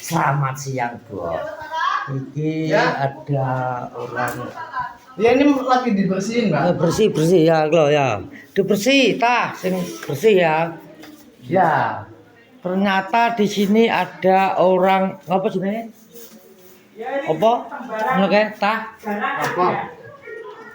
Selamat siang, Bos. Ini ada orang. Ya ini lagi dibersihin, Mbak. Bersih ya, lo ya. Dibersih, sing bersih ya. Ya. Ternyata di sini ada orang apa sebenarnya? Apa? Oke, apa?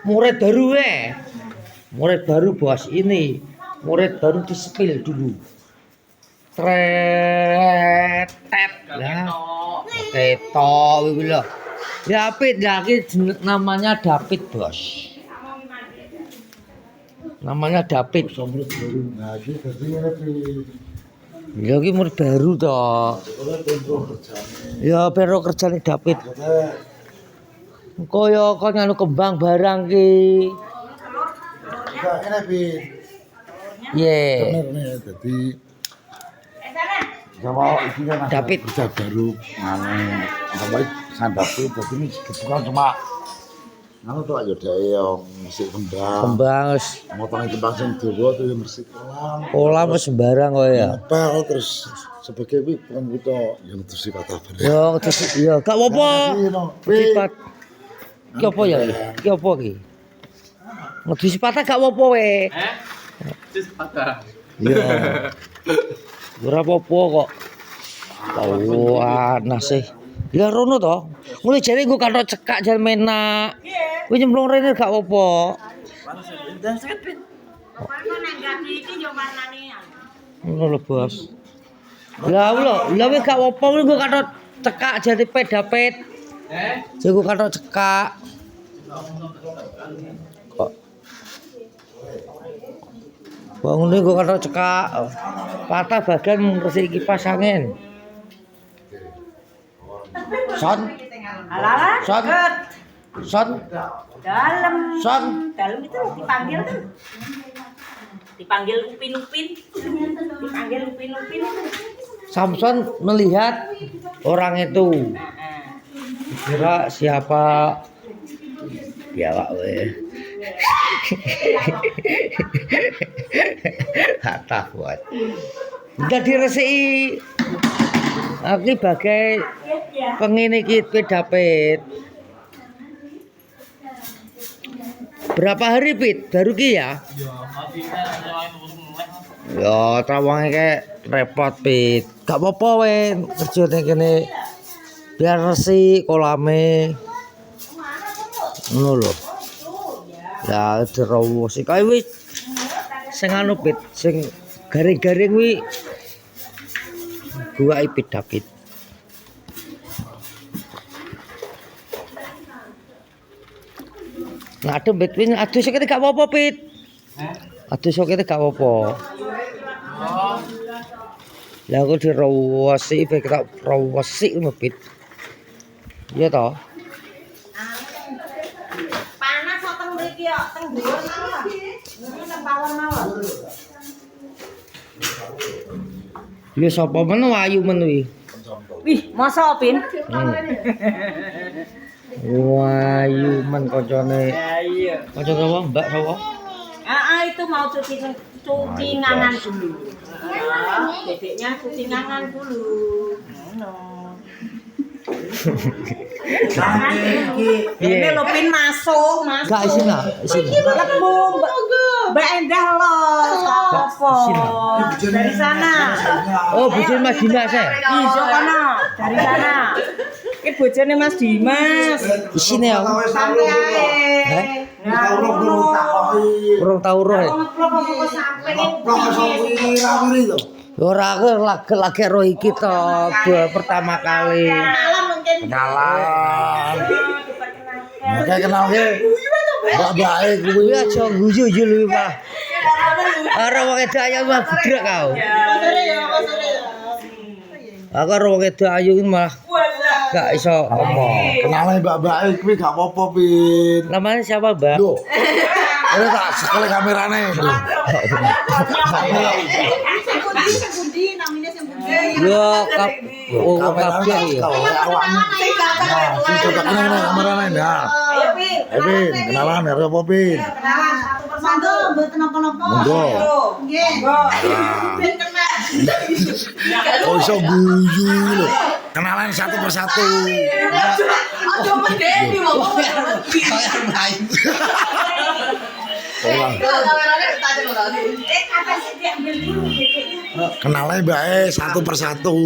Murid baru Murid baru, Bos. Ini murid baru di spill dulu. Tretet ya. Ketok iki lho. David lagi namanya David, Bos. Namanya David. Ya iki murid baru toh. Ya pero kerjane David. Engko ya kon nganu kembang barang ki. Ye. Sama iki kan David kerja baru ngene sampai sandapku begini bukan cuma ngono tok ya dhek yo mesti kembang motong kembang sing dawa tuh mesti kolam wis sembarang kok ya apa terus sebagai kuwi bukan kita yang terus sifat apa yo iya gak apa-apa sifat ki apa ya ki apa ki ngedi sifat gak apa-apa we Sifat. iya ora apa-apa kok. Panas sih. Ya rono to. Mulai jare nggo kathok cekak jan menak. Kuwi nyemplung rene gak apa-apa. Ngono lho, Bos. Lah wis gak apa-apa nggo kathok cekak jare pedapet. Nggo kathok cekak. Kok bangun ini gue kata cekak patah bagian ngresik kipas angin son dalam itu dipanggil upin Samson melihat orang itu kira siapa ya Pak Hatah buat. Udah diresiki. Aku bagai pengene iki David. Berapa hari Pit? Baru ki ya? Ya, trawange kayak repot Pit. Gak apa-apa we kerjane kene. Biar resik kolame. Ngono lho. Ya terus kae wis sing anu Pit sing garing-garing kuwi gua Ipit David. Ngadem Pit wis aduh sok gak apa-apa Pit. Aduh sok gak apa-apa. Lah aku dirawasi Pit tak rawasi ngono Pit. Iya toh? Ya sapa men wayu men kuwi. Wih, masa Opin? Wayu men kancane. Ya iya. Kanca sapa? Mbak sapa? Itu mau cuci ngangan dulu. Dedeknya cuci ngangan dulu. Ini lo Pin masuk. Gak isin lah, isin. Lebu Mbak Endah loh. Dari sana. Oh, bojone Mas Dimas ya. Iya kana, dari sana. Ini bojone Mas Dimas. Isine ya. Santai ae. Urung tau roh. Ora lagi roh iki to, pertama kali. kenalan oke kenal ke mbak-mbake kuwi Aja guyu-guyu lu Pak. Ora wong edok ayu mah budrek kau. Aku ora wong edok ayu iki malah gak iso ngomong. kenalan mbak-mbake kuwi gak apa-apa Pin Namanya siapa, Mbak? lho ini tak sekali kamerane Yo kap kabeh ya. sing coba kene kamerane ya Pin kenalan ya apa Pin Monggo, mboten napa-napa. Monggo. Nggih. Ben kena. Kok iso guyu lho. Kenalan satu persatu. Aduh medeni wong. Ora. Kata sih diambil dulu gitu. Kenalnya bae satu persatu.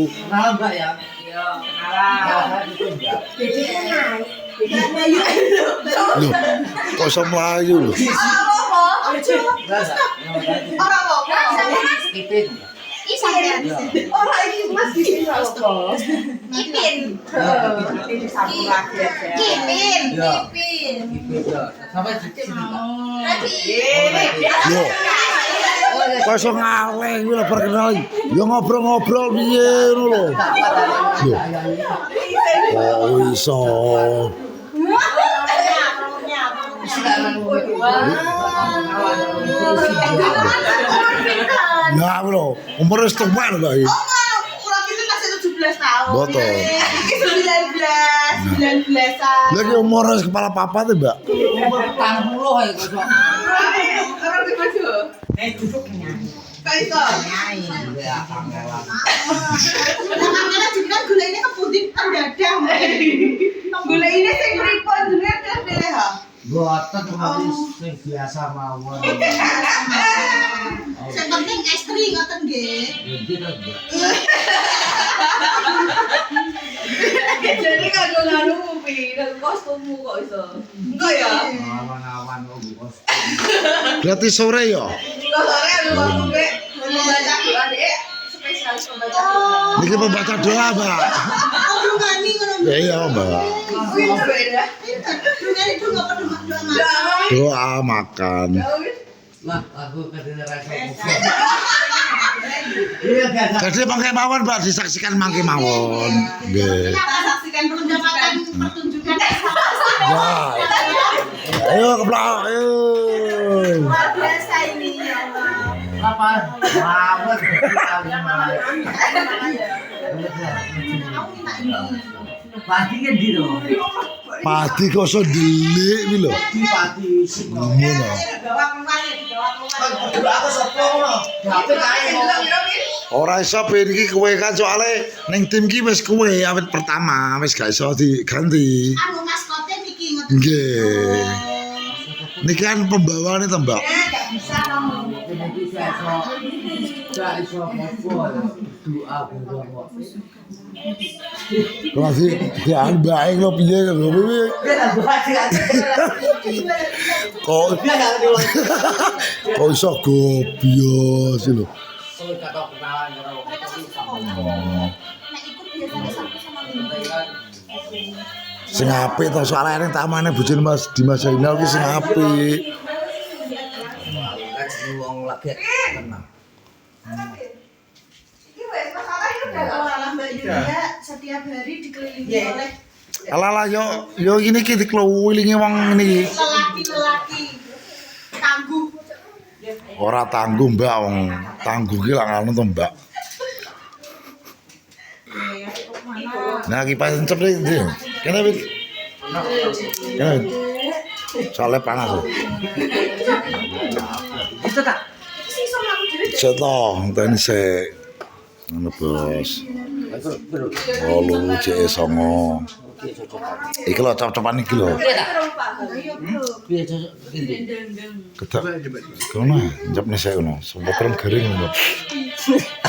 Kenalan Mbak ya. Yo, kenalan. Loh, kok iso mlayu lho. Ora apa-apa. Ipin. Ora iki Mas Ipin apa? Ipin. Ipin satu lagi aja. Ipin. Ya. Ipin. Ipin ya. Sampai di sini Pak. Lho. Kok iso ngaleh kuwi lho perkenal. Ya ngobrol-ngobrol piye ngono lho. Kok iso. Ya lho, umur wis tuwek lho, Mbak. Kurang itu masih 17 tahun. Betul. Iki 19-an. Lagi umur wis kepala papat Mbak. Umur 40 ae kok. Orang di maju. Duduk nyanyi. Kok iso? Nyanyi. Ya kangelan. Karena jadi kan gula ini keputing terdadak. Gula ini sing pripun jenengan pilih ha. Boten tapi sing biasa mawon. Sing penting estri ngoten nggih. Jadi to, Mbak. Jadi kagak ngaruh kuwi, kostummu kok iso. Enggak ya? Awan-awan kok bos. Berarti sore ya? Enggak sore ada waktu gue membaca doa deh. Spesial membaca doa. Niki membaca doa, Mbak. Aku ngani ngono. Ya iya, Mbak. Pinter beda. Dungane doa apa doa? Doa makan. Lah, aku kadene ra iso ngomong. Iya, gak. Jadi mangke mawon, Mbak, disaksikan mangke mawon. Nggih. Kita saksikan pendapatan pertunjukan. Ya. Ayo keplak, ayo. Luar biasa ini ya Allah. Apa? Mawon. Aku minta ini. Pati kan di lho. Padi kok iso delik kuwi lho. Di pati sing. Ngono. Dibawa keluar ya, dibawa keluar. Aku sopo ngono. Dapat kae Ora iso ben iki kowe kan soalé ning tim iki wis kowe awit pertama wis gak iso diganti. Anu maskote niki ngoten. Nggih. Niki kan pembawaane to, Mbak. Enggak bisa kamu. Jadi gak iso apa doa boro kok. Kok masih dian bae lho piye lho piye. Kok kok iso gobios lho. Nek ikut biasanya sama Sing apik to soalé ning tamane bojone Mas Dimas Zainal ki sing apik. Wong lagi tenang. Iki wes masalah itu udah malah Mbak Yulia setiap hari dikelilingi oleh Alah yo ngene iki dikelilingi wong ngene iki. lelaki-lelaki tangguh. Ora tangguh, Mbak, wong tangguh ki lak anu to, Mbak. Nah, kipas encep iki. Kene wit. Kene. Soale panas. Itu tak. Seto, ngenteni sik. Ngono, Bos. Oh, lu cek songo. Iki lho cop-copan iki lho. Piye cocok iki? Kedak. Kono njepne sik ngono. Sempetren garing ngono.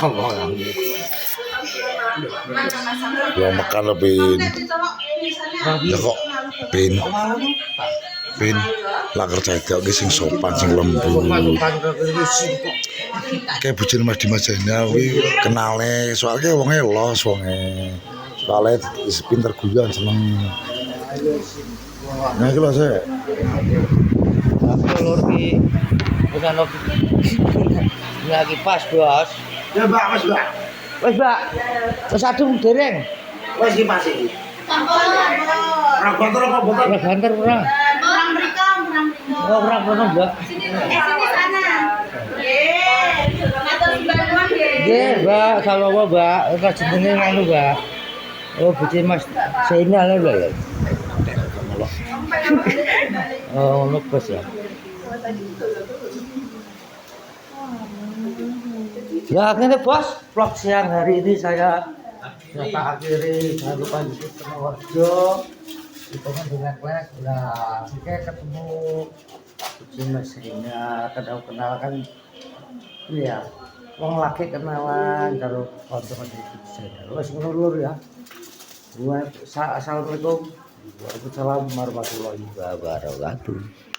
Allah. Ya makan lebih. Ya kok ben ben lah kerja iki sing sopan sing lembut. Kayak bojone Mas Dimas Zainal kuwi kenale soalnya wonge los wonge. Soale wis pinter guyon seneng. Nah iki lho sik. Aku lur ki bukan opo. Ya kipas, Bos. Ya Mbak, Mas Mbak. Wes, Mbak. Wes adung dereng. Wis kipas iki. Ora banter apa banter? Ora banter ora. Orang mereka, orang mereka. Oh, ora kono, Mbak. Sini sana. Atas bantuan deh. Nggih, Mbak, sama Mbak. Ora jenenge ngono, Mbak. Oh, bojone Mas Zainal lho ya. Oh, ngono Bos ya. Ya akhirnya bos, vlog siang hari ini saya tak akhiri. Jangan lupa di Purworejo, kita kan dilek-lek. Nah, kita ketemu kucing mesinnya, kenal-kenalkan. Iya, wong laki kenalan karo kanca-kanca kucing. Wes ngono ya. Assalamualaikum warahmatullahi wabarakatuh.